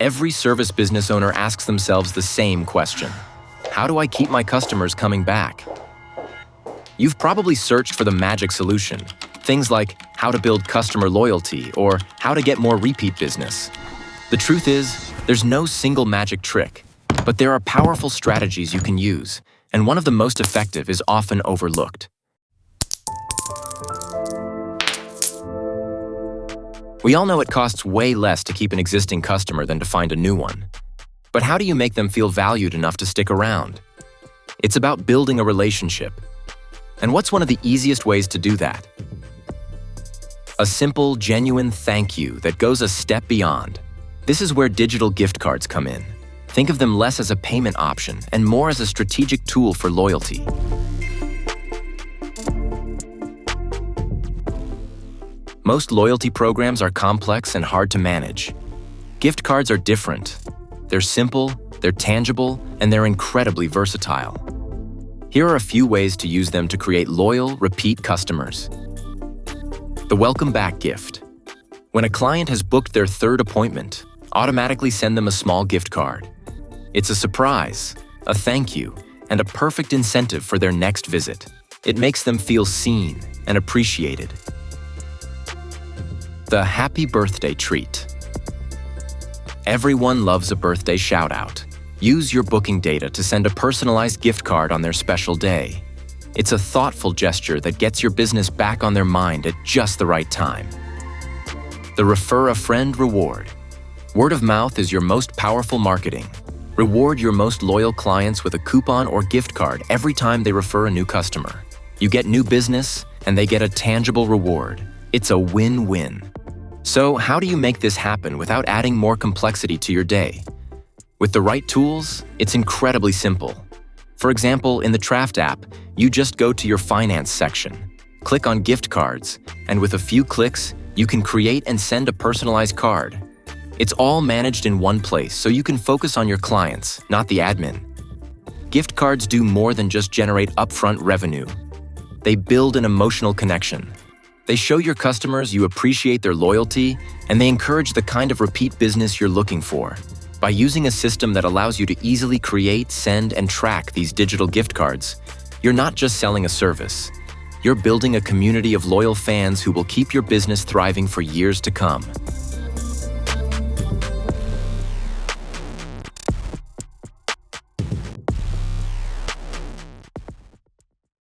Every service business owner asks themselves the same question. How do I keep my customers coming back? You've probably searched for the magic solution. Things like how to build customer loyalty or how to get more repeat business. The truth is, there's no single magic trick, but there are powerful strategies you can use, and one of the most effective is often overlooked. We all know it costs way less to keep an existing customer than to find a new one. But how do you make them feel valued enough to stick around? It's about building a relationship. And what's one of the easiest ways to do that? A simple, genuine thank you that goes a step beyond. This is where digital gift cards come in. Think of them less as a payment option and more as a strategic tool for loyalty. Most loyalty programs are complex and hard to manage. Gift cards are different. They're simple, they're tangible, and they're incredibly versatile. Here are a few ways to use them to create loyal, repeat customers. The welcome back gift. When a client has booked their third appointment, automatically send them a small gift card. It's a surprise, a thank you, and a perfect incentive for their next visit. It makes them feel seen and appreciated. The happy birthday treat. Everyone loves a birthday shout-out. Use your booking data to send a personalized gift card on their special day. It's a thoughtful gesture that gets your business back on their mind at just the right time. The Refer a Friend reward. Word of mouth is your most powerful marketing. Reward your most loyal clients with a coupon or gift card every time they refer a new customer. You get new business, and they get a tangible reward. It's a win-win. So, how do you make this happen without adding more complexity to your day? With the right tools, it's incredibly simple. For example, in the Trafft app, you just go to your finance section, click on gift cards, and with a few clicks, you can create and send a personalized card. It's all managed in one place, so you can focus on your clients, not the admin. Gift cards do more than just generate upfront revenue. They build an emotional connection. They show your customers you appreciate their loyalty, and they encourage the kind of repeat business you're looking for. By using a system that allows you to easily create, send, and track these digital gift cards, you're not just selling a service. You're building a community of loyal fans who will keep your business thriving for years to come.